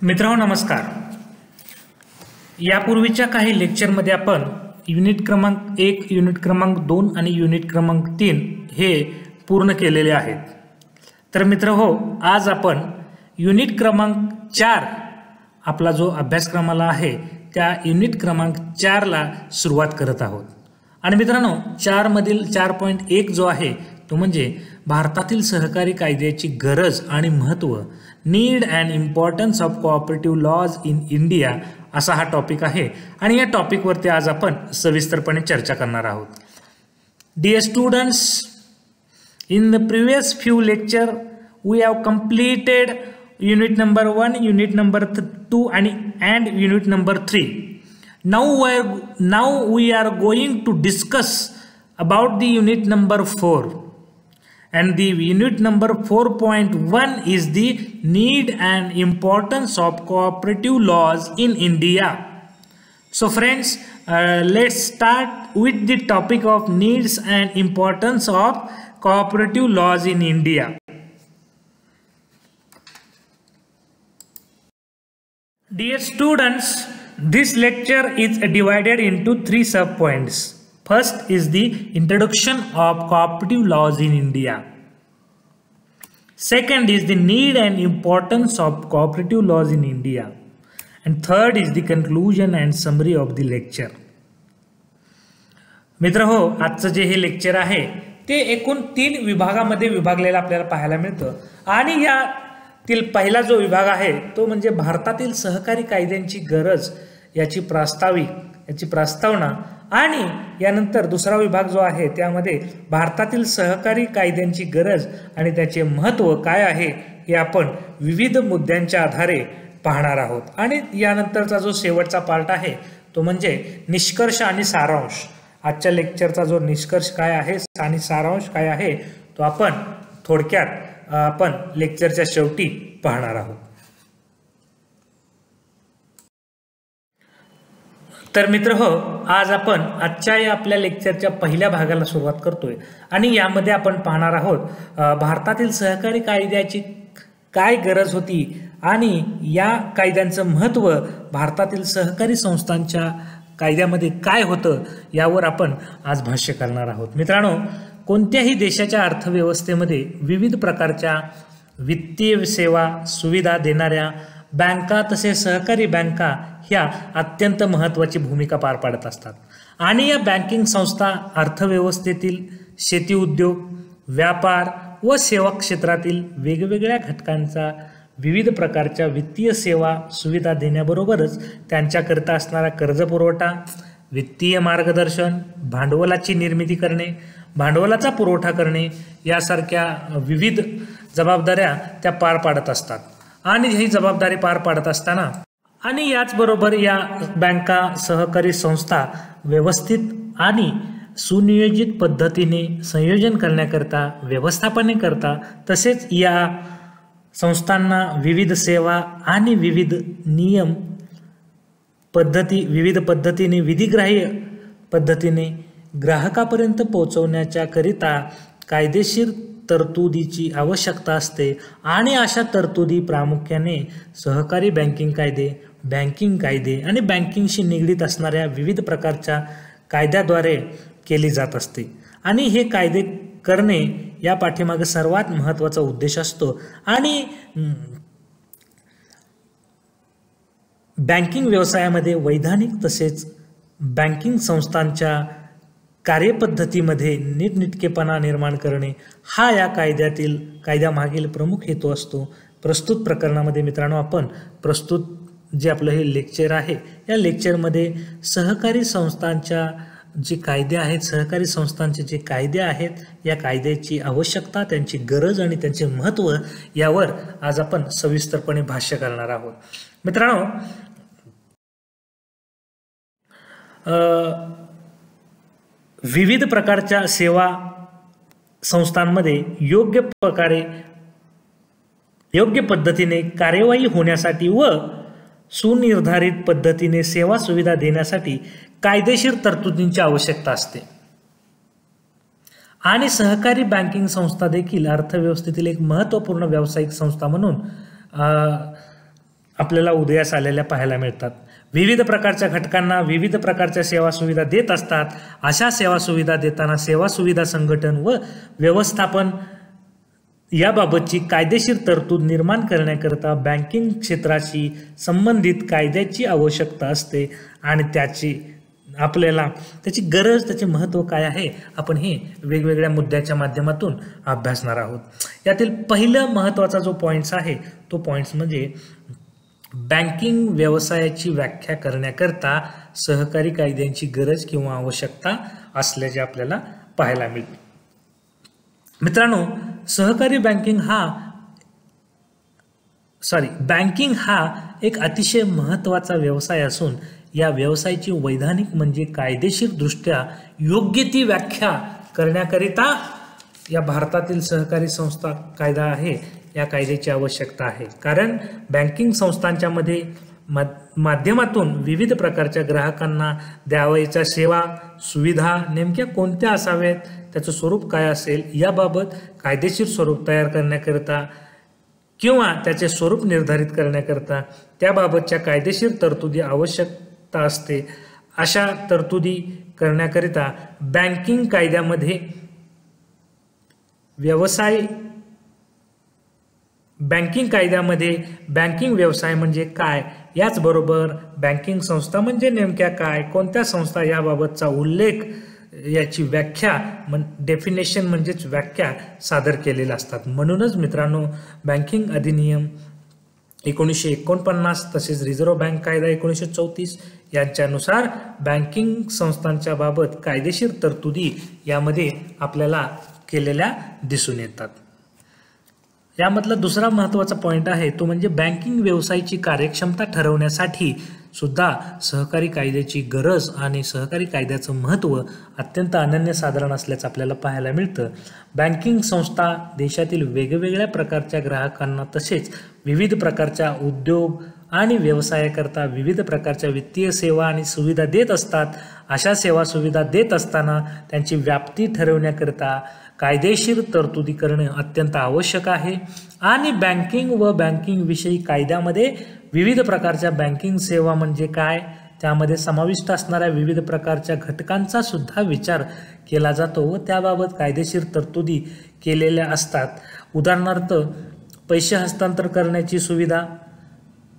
मित्रांनो नमस्कार। यापूर्वीच्या काही लेक्चरमध्ये आपण युनिट क्रमांक 1, युनिट क्रमांक 2 आणि युनिट क्रमांक 3 हे पूर्ण केलेले आहेत। तर मित्रहो, आज आपण युनिट क्रमांक 4 आपला जो अभ्यासक्रमाला आहे त्या युनिट क्रमांक 4 ला सुरुवात करत आहोत। आणि मित्रांनो 4 मधील 4.1 जो आहे तो म्हणजे भारतातील सहकारी कायद्याची गरज आणि महत्त्व, need and importance of cooperative laws in India असा हा टॉपिक आहे। आणि या टॉपिक वरती आज आपण सविस्तरपणे चर्चा करणार आहोत। Dear students, in the previous few lecture we have completed unit number 1, unit number 2 and unit number 3. Now we are going to discuss about the unit number 4, and the unit number 4.1 is the need and importance of cooperative laws in India. So friends, let's start with the topic of needs and importance of cooperative laws in India. Dear students, this lecture is divided into 3 sub-points. First is the introduction of cooperative laws in India. Second is the need and importance of cooperative laws in India. And third is the conclusion and summary of the lecture. मित्रहो, आजचं जे हे lecture आहे ते एकूण 3 विभागामध्ये विभागलेलं आपल्याला पाहायला मिळतं। आणि यातील पहिला जो विभाग आहे तो म्हणजे भारतातील सहकारी कायद्यांची गरज याची प्रस्तावना, आणि यानंतर दुसरा विभाग जो आहे त्यामध्ये भारतातील सहकारी कायद्यांची गरज आणि त्याचे महत्त्व काय आहे हे आपण विविध मुद्द्यांच्या आधारे पाहणार आहोत। आणि यानंतरचा जो शेवटचा पार्ट आहे तो म्हणजे निष्कर्ष आणि सारांश। आजच्या लेक्चरचा जो निष्कर्ष काय आहे आणि सारांश काय आहे तो आपण थोडक्यात आपण लेक्चरच्या शेवटी पाहणार आहोत। तर मित्रहो, आज आपण आजच्या या आपल्या लेक्चरच्या पहिल्या भागाला सुरुवात करतोय आणि यामध्ये आपण पाहणार आहोत भारतातील सहकारी कायद्याची काय गरज होती आणि या कायद्यांचं महत्त्व भारतातील सहकारी संस्थांच्या कायद्यामध्ये काय होतं यावर आपण आज भाष्य करणार आहोत। मित्रांनो, कोणत्याही देशाच्या अर्थव्यवस्थेमध्ये विविध प्रकारच्या वित्तीय सेवा सुविधा देणाऱ्या बँका तसेच सहकारी बँका ह्या अत्यंत महत्त्वाची भूमिका पार पाडत असतात। आणि या बँकिंग संस्था अर्थव्यवस्थेतील शेती उद्योग, व्यापार व सेवा क्षेत्रातील वेगवेगळ्या घटकांचा विविध प्रकारच्या वित्तीय सेवा सुविधा देण्याबरोबरच त्यांच्याकरिता असणारा कर्ज पुरवठा, वित्तीय मार्गदर्शन, भांडवलाची निर्मिती करणे, भांडवलाचा पुरवठा करणे यासारख्या विविध जबाबदाऱ्या त्या पार पाडत असतात। आणि ही जबाबदारी पार पाडत असताना आणि याचबरोबर या बँका सहकारी संस्था व्यवस्थित आणि सुनियोजित पद्धतीने संयोजन करण्याकरता, व्यवस्थापनेकरता तसेच या संस्थांना विविध सेवा आणि विविध नियम पद्धती विविध पद्धतीने विधिग्राह्य पद्धतीने ग्राहकापर्यंत पोहोचवण्याच्या करिता कायदेशीर तरतुदीची आवश्यकता असते। आणि अशा तरतुदी प्रामुख्याने सहकारी बँकिंग कायदे आणि बँकिंगशी निगडीत असणाऱ्या विविध प्रकारच्या कायद्याद्वारे केली जात असते। आणि हे कायदे करणे या पाठीमागे सर्वात महत्त्वाचा उद्देश असतो। आणि बँकिंग व्यवसायामध्ये वैधानिक तसेच बँकिंग संस्थांच्या कार्यपद्धतीमध्ये नीटनेटकेपणा निर्माण करणे हा या कायद्यामागील प्रमुख हेतू असतो। प्रस्तुत प्रकरणामध्ये मित्रांनो आपण प्रस्तुत जे आपलं हे लेक्चर आहे या लेक्चरमध्ये सहकारी संस्थांच्या जे कायदे आहेत, सहकारी संस्थांचे जे कायदे आहेत या कायद्याची आवश्यकता, त्यांची गरज आणि त्यांचे महत्त्व यावर आज आपण सविस्तरपणे भाष्य करणार आहोत। मित्रांनो, विविध प्रकारच्या सेवा संस्थांमध्ये योग्य पद्धतीने कार्यवाही होण्यासाठी व सुनिर्धारित पद्धतीने सेवा सुविधा देण्यासाठी कायदेशीर तरतुदींची आवश्यकता असते। आणि सहकारी बँकिंग संस्था देखील अर्थव्यवस्थेतील एक महत्त्वपूर्ण व्यावसायिक संस्था म्हणून आपल्याला उदयास आलेल्या पाहायला मिळतात. विविध प्रकारच्या घटकांना विविध प्रकारच्या सेवा सुविधा देत असतात. अशा सेवा सुविधा देताना सेवा सुविधा संघटन व व्यवस्थापन याबाबतची कायदेशीर तरतूद निर्माण करण्याकरता बँकिंग क्षेत्राशी संबंधित कायद्याची आवश्यकता असते आणि आपल्याला त्याची गरज, त्याचे महत्त्व काय आहे, आपण हे वेगवेगळ्या मुद्द्याच्या माध्यमातून अभ्यासणार आहोत. यातील पहिलं महत्त्वाचा जो पॉईंट्स आहे तो पॉईंट्स म्हणजे बँकिंग व्यवसायाची व्याख्या करण्याकरता सहकारी कायद्यांची गरज किंवा आवश्यकता असल्याचे आपल्याला पाहायला मिळते. मित्रांनो, सहकारी बँकिंग हा एक अतिशय महत्त्वाचा व्यवसाय असून या व्यवसायाची वैधानिक म्हणजे कायदेशीर दृष्ट्या योग्य ती व्याख्या करण्याकरिता या भारतातील सहकारी संस्था कायदा आहे, या कायद्याची आवश्यकता आहे. कारण बँकिंग संस्थांच्या माध्यमातून विविध प्रकारच्या ग्राहकांना द्यावयाच्या सेवा सुविधा नेमक्या कोणत्या असाव्यात, त्याचं स्वरूप काय असेल याबाबत कायदेशीर स्वरूप तयार करण्याकरिता किंवा त्याचे स्वरूप निर्धारित करण्याकरिता त्याबाबतच्या कायदेशीर तरतुदी आवश्यकता असते. अशा तरतुदी करण्याकरिता बँकिंग कायद्यामध्ये बँकिंग व्यवसाय म्हणजे काय, याचबरोबर बँकिंग संस्था म्हणजे नेमक्या काय, कोणत्या संस्था याबाबतचा उल्लेख, याची व्याख्या डेफिनेशन म्हणजेच व्याख्या सादर केलेल्या असतात. म्हणूनच मित्रांनो, बँकिंग अधिनियम 1949 तसेच रिझर्व्ह बँक कायदा 1934 यांच्यानुसार बँकिंग संस्थांच्या बाबत कायदेशीर तरतुदी यामध्ये आपल्याला केलेल्या दिसून येतात. यामधला दुसरा महत्त्वाचा पॉईंट आहे तो म्हणजे बँकिंग व्यवसायाची कार्यक्षमता ठरवण्यासाठी सुद्धा सहकारी कायद्याची गरज आणि सहकारी कायद्याचं महत्त्व अत्यंत अनन्यसाधारण असल्याचं आपल्याला पाहायला मिळतं. बँकिंग संस्था देशातील वेगवेगळ्या प्रकारच्या ग्राहकांना तसेच विविध प्रकारच्या उद्योग आणि व्यवसायाकरता विविध प्रकारच्या वित्तीय सेवा आणि सुविधा देत असतात. अशा सेवा सुविधा देत असताना त्यांची व्याप्ती ठरवण्याकरता कायदेशीर तरतुदी करणे अत्यंत आवश्यक आहे. आणि बँकिंग व बँकिंग विषयी कायद्यामध्ये विविध प्रकारच्या बँकिंग सेवा म्हणजे काय, त्यामध्ये समाविष्ट असणाऱ्या विविध प्रकारच्या घटकांचा सुद्धा विचार केला जातो व त्याबाबत कायदेशीर तरतुदी केलेल्या असतात. उदाहरणार्थ पैसे हस्तांतर करण्याची सुविधा,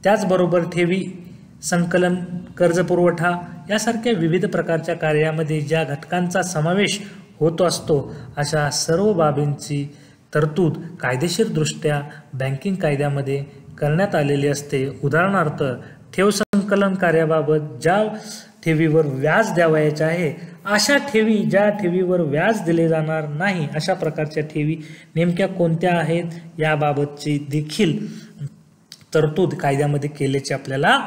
त्याचबरोबर ठेवी संकलन, कर्ज पुरवठा यासारख्या विविध प्रकारच्या कार्यामध्ये ज्या घटकांचा समावेश होत असतो अशा सर्व बाबींची तरतूद कायदेशीरदृष्ट्या बँकिंग कायद्यामध्ये करण्यात आलेली असते. उदाहरणार्थ ठेव संकलन कार्याबाबत ज्या ठेवीवर व्याज द्यावयाचे आहे अशा ठेवी, ज्या ठेवीवर व्याज दिले जाणार नाही अशा प्रकारच्या ठेवी नेमक्या कोणत्या आहेत याबाबतची देखील तरतूद कायद्यामध्ये केल्याचे आपल्याला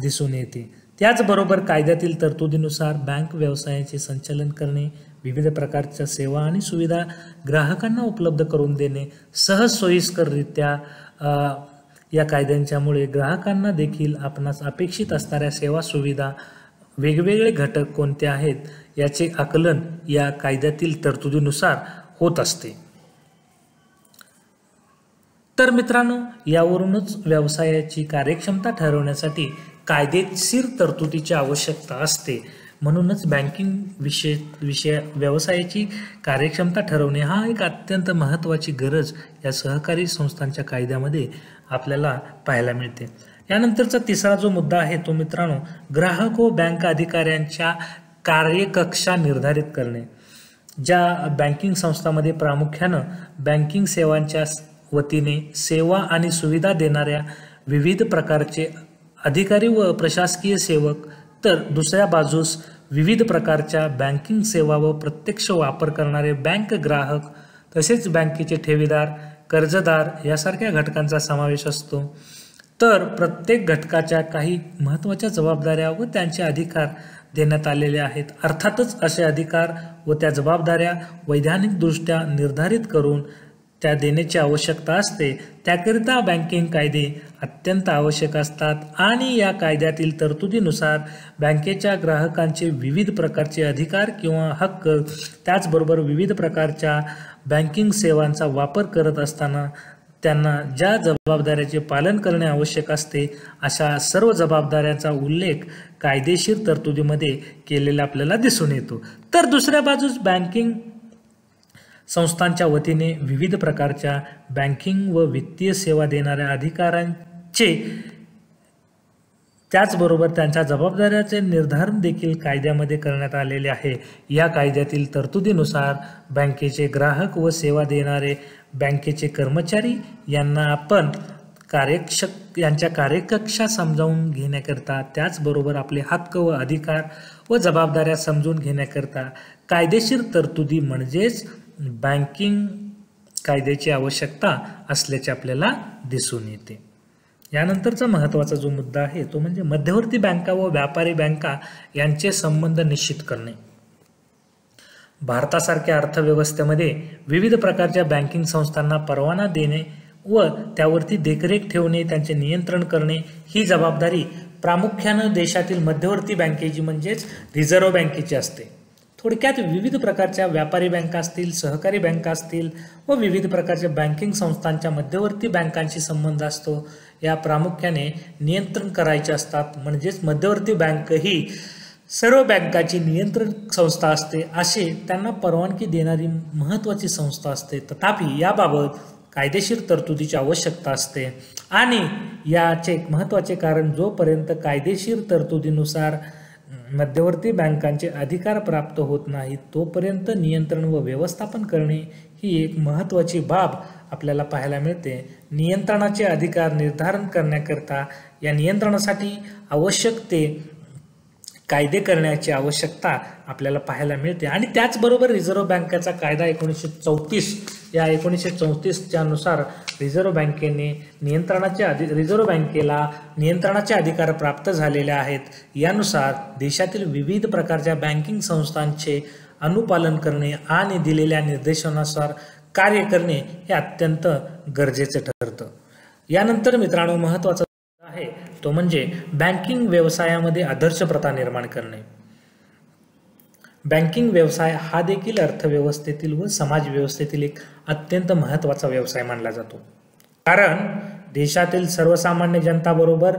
दिसून येते. त्याचबरोबर कायद्यातील तरतुदीनुसार बँक व्यवसायाचे संचालन करणे, विविध प्रकारच्या सेवा आणि सुविधा ग्राहकांना उपलब्ध करून देणे सहज सोयीस्कररित्या या कायद्यांच्यामुळे ग्राहकांना देखील आपणास अपेक्षित असणाऱ्या सेवा सुविधा वेगवेगळे घटक कोणते आहेत याचे आकलन या कायद्यातील तरतुदीनुसार होत असते. तर मित्रांनो, यावरूनच व्यवसायाची कार्यक्षमता ठरवण्यासाठी कायदेशीर तरतुदीची आवश्यकता असते. म्हणूनच बँकिंग व्यवसायाची कार्यक्षमता ठरवणे हा एक अत्यंत महत्त्वाची गरज या सहकारी संस्थांच्या कायद्यामध्ये आपल्याला पाहायला मिळते. यानंतरचा तिसरा जो मुद्दा आहे तो मित्रांनो, ग्राहक व बँक अधिकाऱ्यांच्या कार्यकक्षा निर्धारित करणे. ज्या बँकिंग संस्थांमध्ये प्रामुख्यानं बँकिंग सेवांच्या वतीने सेवा आणि सुविधा देणाऱ्या विविध प्रकारचे अधिकारी व प्रशासकीय सेवक, तर दुसऱ्या बाजूस विविध प्रकारच्या बँकिंग सेवा व प्रत्यक्ष वापर करणारे बँक ग्राहक तसेच बँकेचे ठेवीदार, कर्जदार यासारख्या घटकांचा समावेश असतो. तर प्रत्येक घटकाच्या काही महत्त्वाच्या जबाबदाऱ्या व त्यांचे अधिकार देण्यात आलेले आहेत. अर्थातच असे अधिकार व त्या जबाबदाऱ्या वैधानिकदृष्ट्या निर्धारित करून त्या देण्याची आवश्यकता असते. त्याकरिता बँकिंग कायदे अत्यंत आवश्यक असतात आणि या कायद्यातील तरतुदीनुसार बँकेच्या ग्राहकांचे विविध प्रकारचे अधिकार किंवा हक्क, त्याचबरोबर विविध प्रकारच्या बँकिंग सेवांचा वापर करत असताना त्यांना ज्या जबाबदाऱ्याचे पालन करणे आवश्यक असते अशा सर्व जबाबदाऱ्यांचा उल्लेख कायदेशीर तरतुदीमध्ये केलेला आपल्याला दिसून येतो. तर दुसऱ्या बाजूस बँकिंग संस्थांच्या वतीने विविध प्रकारच्या बँकिंग व वित्तीय सेवा देणाऱ्या अधिकाऱ्यांचे त्याचबरोबर त्यांच्या जबाबदाऱ्याचे निर्धारण देखील कायद्यामध्ये करण्यात आलेले आहे. या कायद्यातील तरतुदीनुसार बँकेचे ग्राहक व सेवा देणारे बँकेचे कर्मचारी यांना आपण यांच्या कार्यकक्षा समजावून घेण्याकरता, त्याचबरोबर आपले हक्क व अधिकार व जबाबदाऱ्या समजून घेण्याकरता कायदेशीर तरतुदी म्हणजेच बँकिंग कायद्याची आवश्यकता असल्याचे आपल्याला दिसून येते. यानंतरचा महत्त्वाचा जो मुद्दा आहे तो म्हणजे मध्यवर्ती बँका व व्यापारी बँका यांचे संबंध निश्चित करणे. भारतासारख्या अर्थव्यवस्थेमध्ये विविध प्रकारच्या बँकिंग संस्थांना परवाना देणे व त्यावरती देखरेख ठेवणे, त्यांचे नियंत्रण करणे ही जबाबदारी प्रामुख्यानं देशातील मध्यवर्ती बँकेची म्हणजेच रिझर्व्ह बँकेची असते. थोडक्यात विविध प्रकारच्या व्यापारी बँका असतील, सहकारी बँका असतील व विविध प्रकारच्या बँकिंग संस्थांच्या मध्यवर्ती बँकांशी संबंध असतो. या प्रामुख्याने नियंत्रण करायचे असतात. म्हणजेच मध्यवर्ती बँक ही सर्व बँकाची नियंत्रण संस्था असते, असे त्यांना परवानगी देणारी महत्त्वाची संस्था असते. तथापि याबाबत कायदेशीर तरतुदीची आवश्यकता असते आणि याचे एक महत्त्वाचे कारण जोपर्यंत कायदेशीर तरतुदीनुसार मध्यवर्ती बँकांचे अधिकार प्राप्त होत नाहीत तोपर्यंत नियंत्रण व व्यवस्थापन करणे ही एक महत्त्वाची बाब आपल्याला पाहायला मिळते. नियंत्रणाचे अधिकार निर्धारण करण्याकरता या नियंत्रणासाठी आवश्यक ते कायदे करण्याची आवश्यकता आपल्याला पाहायला मिळते. आणि त्याचबरोबर रिझर्व्ह बँकेचा कायदा 1934 या 1934च्या नुसार रिझर्व्ह बँकेला नियंत्रणाचे अधिकार प्राप्त झालेले आहेत. यानुसार देशातील विविध प्रकारच्या बँकिंग संस्थांचे अनुपालन करणे आणि दिलेल्या निर्देशानुसार कार्य करणे हे अत्यंत गरजेचे ठरतं. यानंतर मित्रांनो महत्त्वाचा आहे तो म्हणजे बँकिंग व्यवसायामध्ये आदर्श प्रथा निर्माण करणे. बँकिंग व्यवसाय हा देखील अर्थव्यवस्थेतील व समाज व्यवस्थेतील एक अत्यंत महत्त्वाचा व्यवसाय मानला जातो. कारण देशातील सर्वसामान्य जनताबरोबर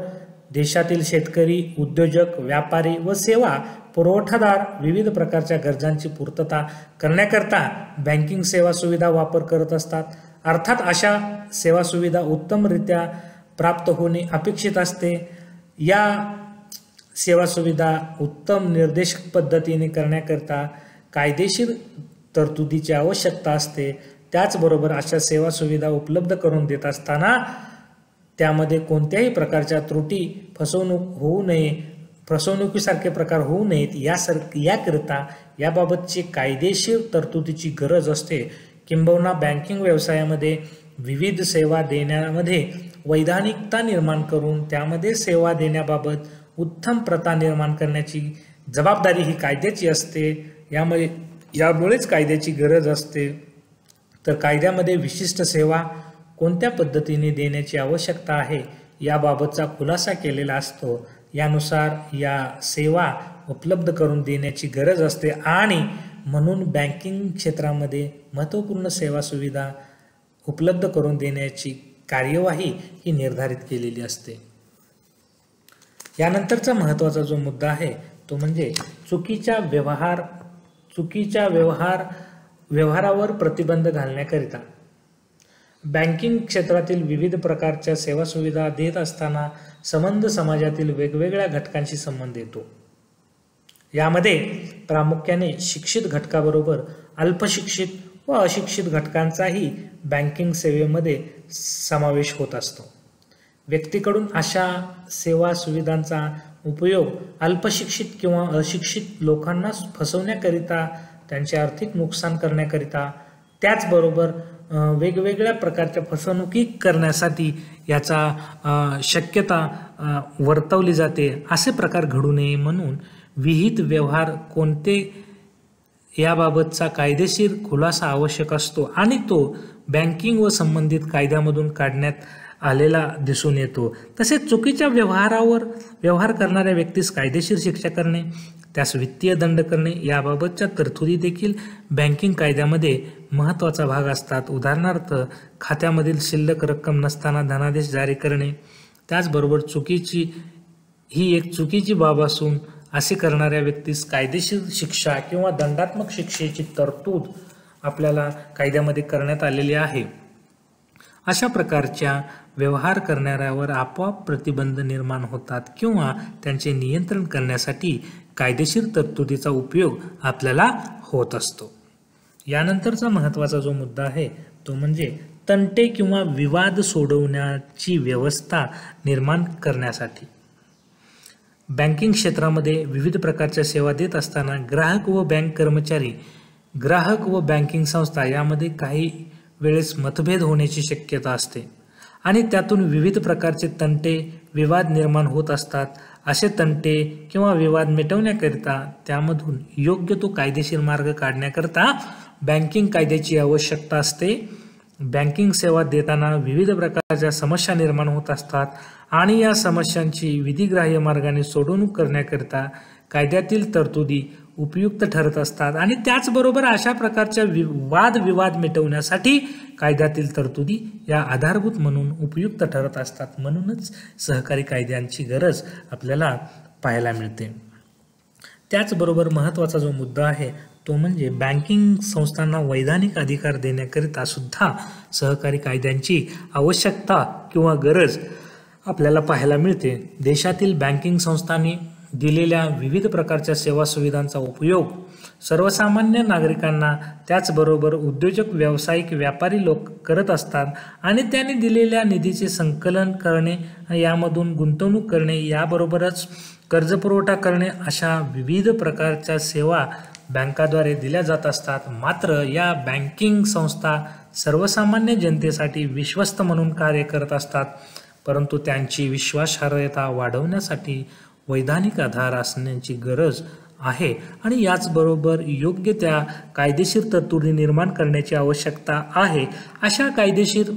देशातील शेतकरी, उद्योजक, व्यापारी व सेवा पुरवठादार विविध प्रकारच्या गरजांची पूर्तता करण्याकरता बँकिंग सेवा सुविधा वापर करत असतात. अर्थात अशा सेवा सुविधा उत्तमरित्या प्राप्त होणे अपेक्षित असते. या सेवा सुविधा उत्तम निर्देशक पद्धतीने करण्याकरता कायदेशीर तरतुदीची आवश्यकता असते. त्याचबरोबर अशा सेवा सुविधा उपलब्ध करून देत असताना त्यामध्ये कोणत्याही प्रकारच्या त्रुटी, फसवणुकीसारखे प्रकार होऊ नयेत याकरिता याबाबतची कायदेशीर तरतुदीची गरज असते. किंबहुना बँकिंग व्यवसायामध्ये विविध सेवा देण्यामध्ये वैधानिकता निर्माण करून त्यामध्ये सेवा देण्याबाबत उत्तम प्रथा निर्माण करण्याची जबाबदारी ही कायद्याची असते. यामुळेच कायद्याची गरज असते. तर कायद्यामध्ये विशिष्ट सेवा कोणत्या पद्धतीने देण्याची आवश्यकता आहे याबाबतचा खुलासा केलेला असतो. यानुसार या सेवा उपलब्ध करून देण्याची गरज असते आणि म्हणून बँकिंग क्षेत्रामध्ये महत्त्वपूर्ण सेवा सुविधा उपलब्ध करून देण्याची कार्यवाही ही निर्धारित केलेली असते. यानंतरचा महत्त्वाचा जो मुद्दा आहे तो म्हणजे चुकीच्या व्यवहारावर प्रतिबंध घालण्याकरिता बँकिंग क्षेत्रातील विविध प्रकारच्या सेवा सुविधा देत असताना संबंध समाजातील वेगवेगळ्या घटकांशी संबंध येतो. यामध्ये प्रामुख्याने शिक्षित घटकाबरोबर अल्पशिक्षित व अशिक्षित घटकांचाही बँकिंग सेवेमध्ये समावेश होत असतो. व्यक्तीकडून अशा सेवा सुविधांचा उपयोग अल्पशिक्षित किंवा अशिक्षित लोकांना फसवण्याकरिता, त्यांचे आर्थिक नुकसान करण्याकरिता, त्याचबरोबर वेगवेगळ्या प्रकारच्या फसवणुकी करण्यासाठी याचा शक्यता वर्तवली जाते. असे प्रकार घडू नये म्हणून विहित व्यवहार कोणते याबाबतचा कायदेशीर खुलासा आवश्यक असतो आणि तो बँकिंग व संबंधित कायद्यामधून काढण्यात आलेला दिसून येतो. तसेच चुकीच्या व्यवहार करणाऱ्या व्यक्तीस कायदेशीर शिक्षा करणे, त्यास वित्तीय दंड करणे याबाबतच्या तरतुदी देखील बँकिंग कायद्यामध्ये महत्त्वाचा भाग असतात. उदाहरणार्थ खात्यामधील शिल्लक रक्कम नसताना धनादेश जारी करणे. त्याचबरोबर ही एक चुकीची बाब असून असे करणाऱ्या व्यक्तीस कायदेशीर शिक्षा किंवा दंडात्मक शिक्षेची तरतूद आपल्याला कायद्यामध्ये करण्यात आलेली आहे. अशा प्रकारच्या व्यवहार करणाऱ्यावर आपोआप प्रतिबंध निर्माण होतात किंवा त्यांचे नियंत्रण करण्यासाठी कायदेशीर तरतुदीचा उपयोग आपल्याला होत असतो. यानंतरचा महत्त्वाचा जो मुद्दा आहे तो म्हणजे तंटे किंवा विवाद सोडवण्याची व्यवस्था निर्माण करण्यासाठी. बँकिंग क्षेत्रामध्ये विविध प्रकारच्या सेवा देत असताना ग्राहक व बँक कर्मचारी, ग्राहक व बँकिंग संस्था यामध्ये काही वेळेस मतभेद होण्याची शक्यता असते आणि त्यातून विविध प्रकारचे तंटे विवाद निर्माण होत असतात. असे तंटे किंवा विवाद मिटवण्याकरिता त्यामधून योग्य तो कायदेशीर मार्ग काढण्याकरता बँकिंग कायद्याची आवश्यकता असते. बँकिंग सेवा देताना विविध प्रकारच्या समस्या निर्माण होत असतात आणि या समस्यांची विधिग्राह्य मार्गाने सोडवणूक करण्याकरिता कायद्यातील तरतुदी उपयुक्त ठरत असतात आणि त्याचबरोबर अशा प्रकारच्या वादविवाद मिटवण्यासाठी कायद्यातील तरतुदी या आधारभूत म्हणून उपयुक्त ठरत असतात. म्हणूनच सहकारी कायद्यांची गरज आपल्याला पाहायला मिळते. त्याचबरोबर महत्त्वाचा जो मुद्दा आहे तो म्हणजे बँकिंग संस्थांना वैधानिक अधिकार देण्याकरिता सुद्धा सहकारी कायद्यांची आवश्यकता किंवा गरज आपल्याला पाहायला मिळते. देशातील बँकिंग संस्थांनी दिलेल्या विविध प्रकारच्या सेवा सुविधांचा उपयोग सर्वसामान्य नागरिकांना त्याचबरोबर उद्योजक, व्यावसायिक, व्यापारी लोक करत असतात आणि त्यांनी दिलेल्या निधीचे संकलन करणे, यामधून गुंतवणूक करणे, याबरोबरच कर्जपुरवठा करणे अशा विविध प्रकारच्या सेवा बँकाद्वारे दिल्या जात असतात. मात्र या बँकिंग संस्था सर्वसामान्य जनतेसाठी विश्वस्त म्हणून कार्य करत असतात, परंतु त्यांची विश्वासार्हता वाढवण्यासाठी वैधानिक आधार असण्याची गरज आहे आणि याचबरोबर योग्य त्या कायदेशीर तरतुदी निर्माण करण्याची आवश्यकता आहे. अशा कायदेशीर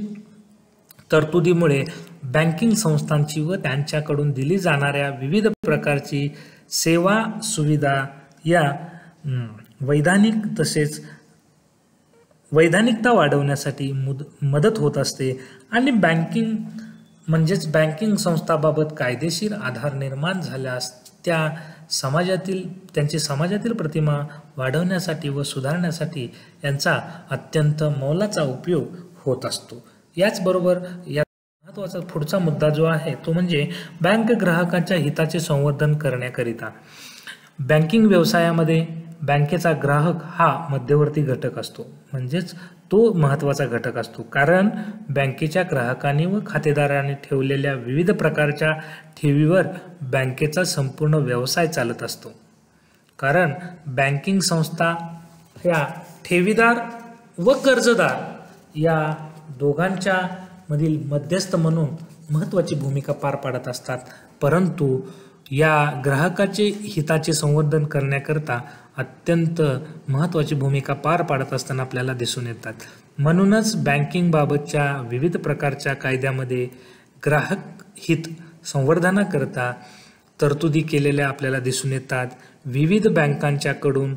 तरतुदीमुळे बँकिंग संस्थांची व त्यांच्याकडून दिली जाणाऱ्या विविध प्रकारची सेवा सुविधा या वैधानिकता वाढवण्यासाठी मदत होत असते आणि बँकिंग संस्थाबाबत कायदेशीर आधार निर्माण झाल्यास त्यांची समाजातील प्रतिमा वाढवण्यासाठी व सुधारण्यासाठी यांचा अत्यंत मोलाचा उपयोग होत असतो. याचबरोबर या महत्त्वाचा पुढचा मुद्दा जो आहे तो म्हणजे बँक ग्राहकांच्या हिताचे संवर्धन करण्याकरिता. बँकिंग व्यवसायामध्ये बँकेचा ग्राहक हा मध्यवर्ती घटक असतो, म्हणजेच तो महत्त्वाचा घटक असतो, कारण बँकेच्या ग्राहकांनी व खातेदारांनी ठेवलेल्या विविध प्रकारच्या ठेवीवर बँकेचा संपूर्ण व्यवसाय चालत असतो. कारण बँकिंग संस्था ह्या ठेवीदार व कर्जदार या दोघांच्या मधील मध्यस्थ म्हणून महत्त्वाची भूमिका पार पाडत असतात. परंतु या ग्राहकाचे हिताचे संवर्धन करण्याकरता अत्यंत महत्त्वाची भूमिका पार पाडत असताना आपल्याला दिसून येतात. म्हणूनच बँकिंग बाबतच्या विविध प्रकारच्या कायद्यामध्ये ग्राहक हित संवर्धनाकरता तरतुदी केलेल्या आपल्याला दिसून येतात. विविध बँकांच्याकडून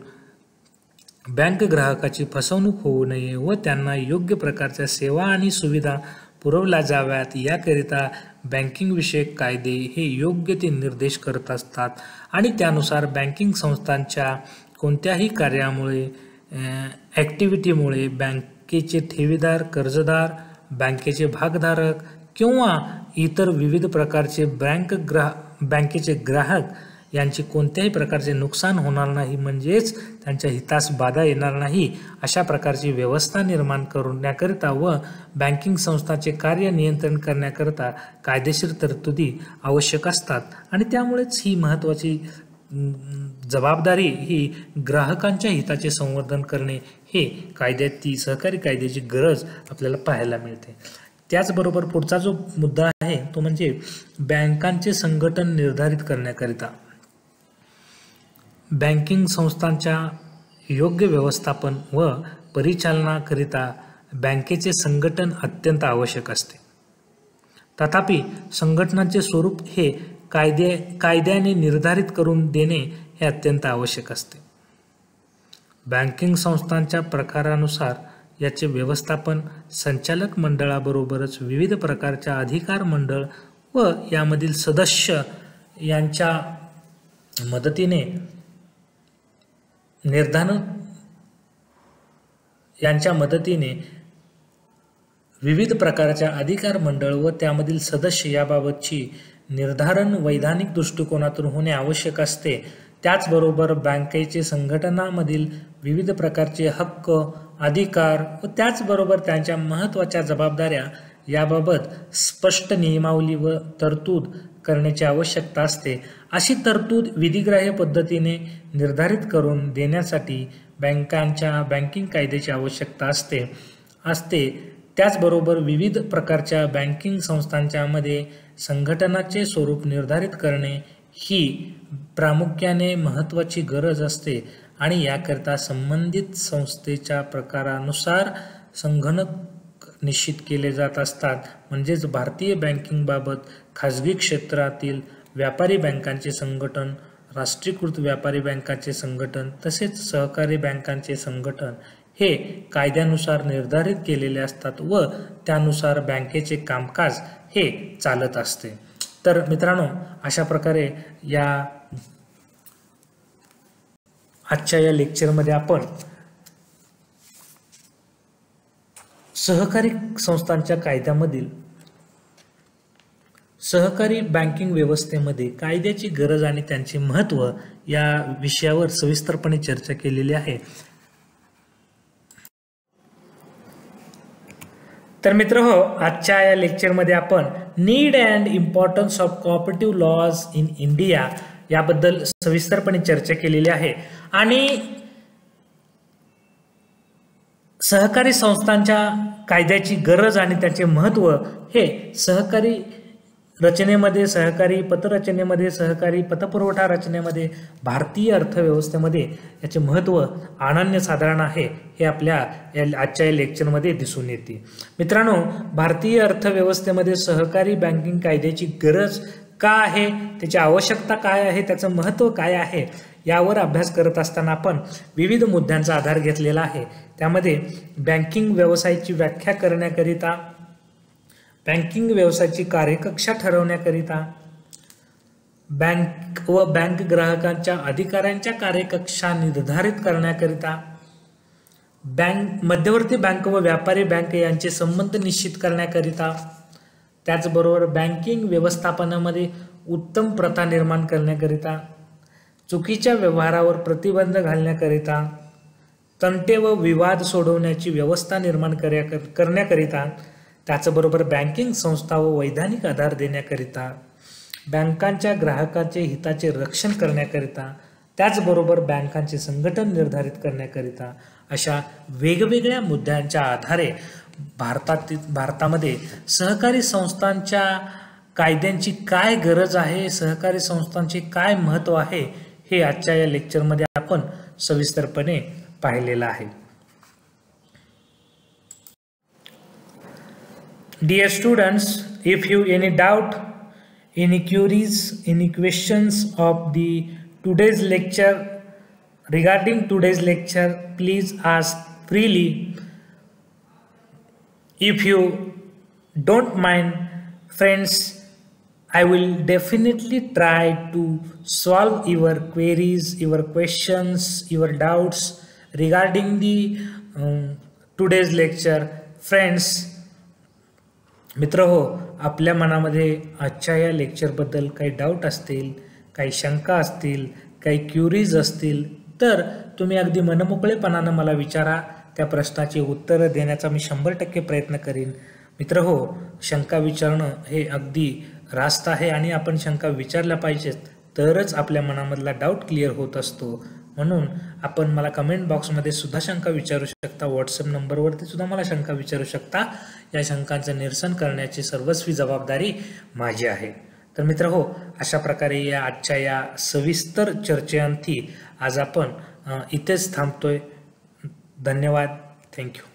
बँक ग्राहकाची फसवणूक होऊ नये व त्यांना योग्य प्रकारच्या सेवा आणि सुविधा पुरवल्या जाव्यात याकरिता बँकिंग विषयक कायदे हे योग्य ते निर्देश करत असतात आणि त्यानुसार बँकिंग संस्थांच्या कोणत्याही कार्यामुळे ॲक्टिव्हिटीमुळे बँकेचे ठेवीदार, कर्जदार, बँकेचे भागधारक किंवा इतर विविध प्रकारचे बँकेचे ग्राहक यांचे कोणत्याही प्रकारचे नुकसान होणार नाही, म्हणजेच त्यांच्या हितास बाधा येणार नाही अशा प्रकारची व्यवस्था निर्माण करण्याकरिता व बँकिंग संस्थांचे कार्य नियंत्रण करण्याकरिता कायदेशीर तरतुदी आवश्यक असतात आणि त्यामुळेच ही महत्त्वाची जबाबदारी ही ग्राहकांच्या हिताचे संवर्धन करणे हे सहकारी कायद्याची गरज आपल्याला पाहायला मिळते. त्याचबरोबर पुढचा जो मुद्दा आहे तो म्हणजे बँकांचे संघटन निर्धारित करण्याकरिता. बँकिंग संस्थांच्या योग्य व्यवस्थापन व परिचालनाकरिता बँकेचे संघटन अत्यंत आवश्यक असते. तथापि संघटनाचे स्वरूप हे कायद्याने निर्धारित करून देणे हे अत्यंत आवश्यक असते. बँकिंग संस्थांच्या प्रकारानुसार याचे व्यवस्थापन संचालक मंडळाबरोबरच विविध प्रकारच्या अधिकार मंडळ व यामधील सदस्य यांच्या मदतीने विविध प्रकारच्या अधिकार मंडळ व त्यामधील सदस्य याबाबतची निर्धारण वैधानिक दृष्टिकोनातून होणे आवश्यक असते. त्याचबरोबर बँकेचे संघटनामधील विविध प्रकारचे हक्क, अधिकार व त्याचबरोबर त्यांच्या महत्त्वाच्या जबाबदाऱ्या याबाबत स्पष्ट नियमावली व तरतूद करण्याची आवश्यकता असते. अशी तरतूद विधिग्राह्य पद्धतीने निर्धारित करून देण्यासाठी बँकिंग कायद्याची आवश्यकता असते. त्याचबरोबर विविध प्रकारच्या बँकिंग संस्थांच्यामध्ये संघटनाचे स्वरूप निर्धारित करणे ही प्रामुख्याने महत्त्वाची गरज असते आणि याकरता संबंधित संस्थेच्या प्रकारानुसार संगणक निश्चित केले जात असतात. म्हणजेच भारतीय बँकिंगबाबत खाजगी क्षेत्रातील व्यापारी बँकांचे संघटन, राष्ट्रीयकृत व्यापारी बँकांचे संघटन तसेच सहकारी बँकांचे संघटन हे कायद्यानुसार निर्धारित केलेले असतात व त्यानुसार बँकेचे कामकाज हे चालत असते. तर मित्रांनो, अशा प्रकारे आजच्या या लेक्चरमध्ये आपण सहकारी संस्थांच्या कायद्यामधील सहकारी बँकिंग व्यवस्थेमध्ये कायद्याची गरज आणि त्यांचे महत्त्व या विषयावर सविस्तरपणे चर्चा केलेली आहे. तर मित्रहो, आजच्या या लेक्चरमध्ये आपण need and importance of cooperative laws in India याबद्दल सविस्तरपणे चर्चा केलेली आहे आणि सहकारी संस्थांच्या कायद्याची गरज आणि त्याचे महत्त्व हे सहकारी रचनेमध्ये, सहकारी पतरचनेमध्ये, सहकारी पतपुरवठा रचनेमध्ये, भारतीय अर्थव्यवस्थेमध्ये याचे महत्त्व अनन्यसाधारण आहे हे आपल्या आजच्या या लेक्चरमध्ये दिसून येते. मित्रांनो, भारतीय अर्थव्यवस्थेमध्ये सहकारी बँकिंग कायद्याची गरज का आहे, त्याची आवश्यकता काय आहे, त्याचं महत्त्व काय आहे यावर अभ्यास करत असताना आपण विविध मुद्द्यांचा आधार घेतलेला आहे. त्यामध्ये बँकिंग व्यवसायाची व्याख्या करण्याकरिता, बँकिंग व्यवसायाची कार्यकक्षा ठरवण्याकरिता, बँक व बँक ग्राहकांच्या अधिकाऱ्यांच्या कार्यकक्षा निर्धारित करण्याकरिता, मध्यवर्ती बँक व व्यापारी बँक यांचे संबंध निश्चित करण्याकरिता, त्याचबरोबर बँकिंग व्यवस्थापनामध्ये उत्तम प्रथा निर्माण करण्याकरिता, चुकीच्या व्यवहारावर प्रतिबंध घालण्याकरिता, तंटे व विवाद सोडवण्याची व्यवस्था निर्माण करण्याकरिता, त्याचबरोबर बँकिंग संस्था व वैधानिक आधार देण्याकरिता, बँकांच्या ग्राहकांचे हिताचे रक्षण करण्याकरिता, त्याचबरोबर बँकांचे संघटन निर्धारित करण्याकरिता अशा वेगवेगळ्या मुद्द्यांच्या आधारे भारतामध्ये सहकारी संस्थांच्या कायद्यांची काय गरज आहे, सहकारी संस्थांचे काय महत्त्व आहे हे आजच्या या लेक्चरमध्ये आपण सविस्तरपणे पाहिलेलं आहे. Dear students, if you any doubt, any queries, any questions of the today's lecture regarding today's lecture, please ask freely. If you don't mind, friends, I will definitely try to solve your queries, your questions, your doubts regarding the today's lecture. Friends, मित्र हो, आपल्या मनामध्ये आजच्या या लेक्चरबद्दल काही doubt असतील, काही शंका असतील, काही क्युरीज असतील तर तुम्ही अगदी मनमोकळेपणानं मला विचारा. त्या प्रश्नाची उत्तरं देण्याचा मी 100% प्रयत्न करीन. मित्र हो, शंका विचारणं हे अगदी रास्त आहे आणि आपण शंका विचारल्या पाहिजेत तरच आपल्या मनामधला डाऊट क्लिअर होत असतो. म्हणून आपण मला कमेंट बॉक्समध्ये सुद्धा शंका विचारू शकता, व्हॉट्सअप नंबरवरती सुद्धा मला शंका विचारू शकता. या शंकांचं निरसन करण्याची सर्वस्वी जबाबदारी माझी आहे. तर मित्र हो, अशा प्रकारे या आजच्या या सविस्तर चर्चेअंती आज आपण इथेच थांबतोय. धन्यवाद. थँक्यू.